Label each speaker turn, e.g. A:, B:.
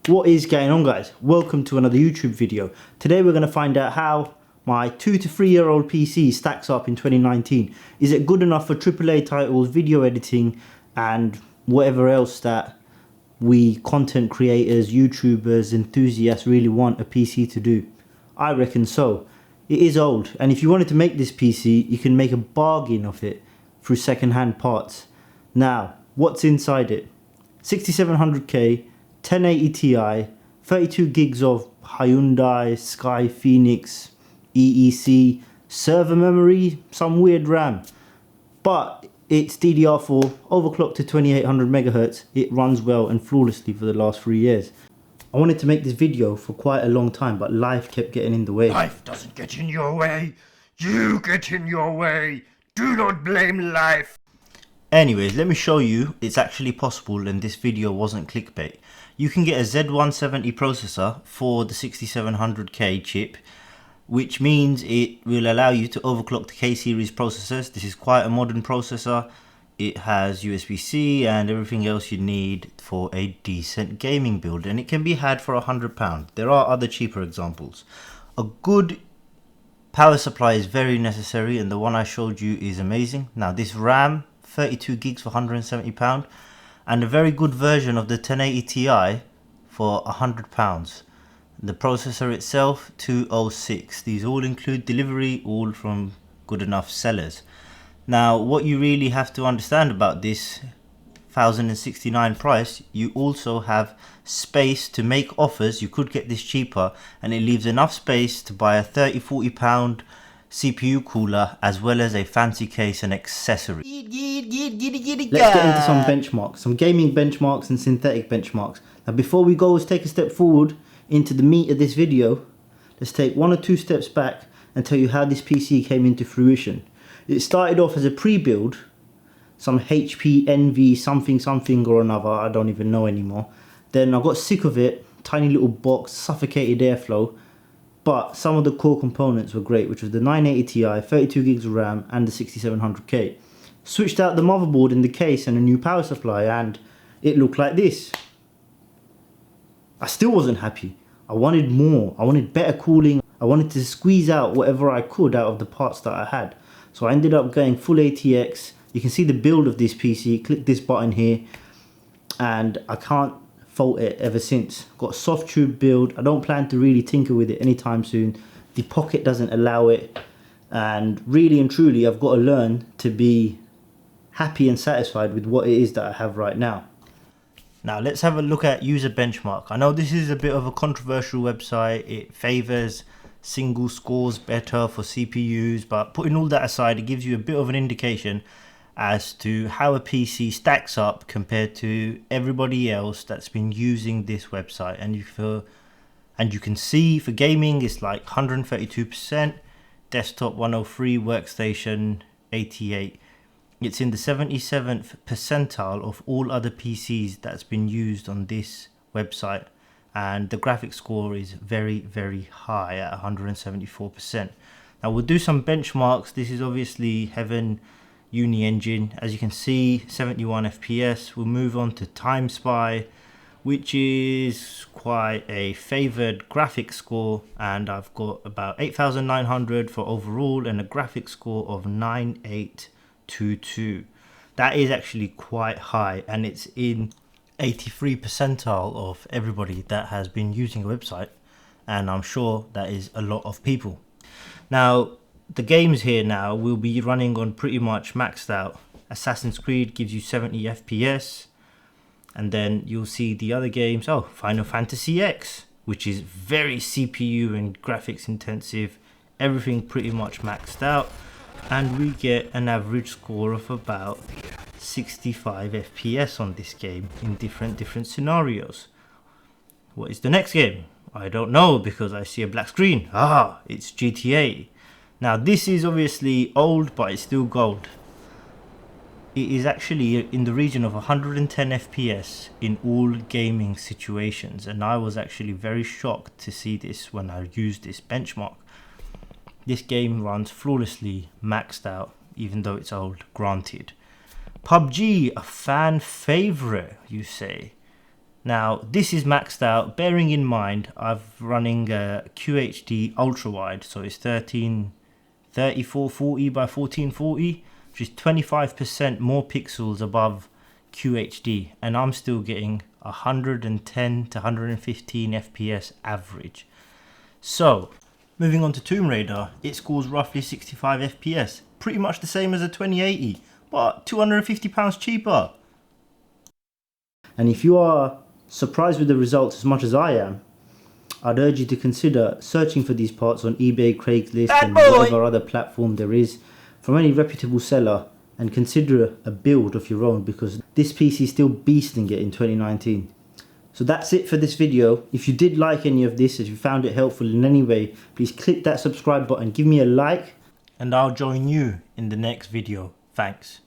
A: What is going on, guys? Welcome to another YouTube video. Today we're going to find out how my 2 to 3 year old PC stacks up in 2019. Is it good enough for AAA titles, video editing and whatever else that we content creators, YouTubers, enthusiasts really want a PC to do? I reckon so. It is old, and if you wanted to make this PC, you can make a bargain of it through second-hand parts. Now, what's inside it? 6700K, 1080 Ti, 32 gigs of Hyundai Sky Phoenix EEC, server memory, some weird RAM. But it's DDR4, overclocked to 2800 MHz. It runs well and flawlessly for the last 3 years. I wanted to make this video for quite a long time, but life kept getting in the way.
B: Life doesn't get in your way. You get in your way. Do not blame life.
A: Anyways, let me show you it's actually possible, and this video wasn't clickbait. You can get a Z170 processor for the 6700K chip, which means it will allow you to overclock the K-series processors. This is quite a modern processor. It has USB-C and everything else you need for a decent gaming build, and it can be had for £100. There are other cheaper examples. A good power supply is very necessary, and the one I showed you is amazing. Now this RAM, 32 gigs for £170, and a very good version of the 1080 Ti for £100. The processor itself, 206. These all include delivery, all from good enough sellers. Now, what you really have to understand about this £1,069 price, you also have space to make offers. You could get this cheaper, and it leaves enough space to buy a £30–40 CPU cooler, as well as a fancy case and accessory. Let's get into some benchmarks, some gaming benchmarks and synthetic benchmarks. Now, before we go, let's take a step forward into the meat of this video. Let's take 1 or 2 steps back and tell you how this PC came into fruition. It started off as a pre-build, some HP Envy something or another, I don't even know anymore. Then I got sick of it, tiny little box, suffocated airflow, but some of the core components were great, which was the 980 Ti, 32 gigs of RAM and the 6700K. Switched out the motherboard in the case and a new power supply, and it looked like this. I still wasn't happy. I wanted more. I wanted better cooling. I wanted to squeeze out whatever I could out of the parts that I had. So I ended up going full ATX. You can see the build of this PC. Click this button here, and I can't fault it ever since. Got a soft tube build. I don't plan to really tinker with it anytime soon. The pocket doesn't allow it, and really and truly I've got to learn to be happy and satisfied with what it is that I have right now. Now let's have a look at user benchmark. I know this is a bit of a controversial website. It favors single scores better for CPUs, but putting all that aside, it gives you a bit of an indication as to how a PC stacks up compared to everybody else that's been using this website. And you can see for gaming it's like 132%, desktop 103, workstation 88. It's in the 77th percentile of all other PCs that's been used on this website, and the graphics score is very, very high at 174%. Now we'll do some benchmarks. This is obviously Heaven Uni Engine. As you can see, 71 FPS. We'll move on to Time Spy, which is quite a favored graphics score, and I've got about 8,900 for overall and a graphics score of 9822. That is actually quite high, and it's in 83 percentile of everybody that has been using a website, and I'm sure that is a lot of people. Now the games here now will be running on pretty much maxed out. Assassin's Creed gives you 70 FPS, and then you'll see the other games. Oh, Final Fantasy X, which is very CPU and graphics intensive, everything pretty much maxed out, and we get an average score of about 65 FPS on this game in different scenarios. What is the next game? I don't know, because I see a black screen. It's GTA. Now this is obviously old, but it's still gold. It is actually in the region of 110 FPS in all gaming situations, and I was actually very shocked to see this when I used this benchmark. This game runs flawlessly, maxed out, even though it's old, granted. PUBG, a fan favorite, you say. Now this is maxed out, bearing in mind I'm running a QHD ultra wide, so it's 3440 by 1440, which is 25% more pixels above QHD, and I'm still getting 110 to 115 FPS average. So moving on to Tomb Raider, it scores roughly 65 FPS, pretty much the same as a 2080, but £250 cheaper. And if you are surprised with the results as much as I am, I'd urge you to consider searching for these parts on eBay, Craigslist and whatever other platform there is from any reputable seller, and consider a build of your own, because this PC is still beasting it in 2019. So that's it for this video. If you did like any of this, if you found it helpful in any way, please click that subscribe button, give me a like, and I'll join you in the next video. Thanks.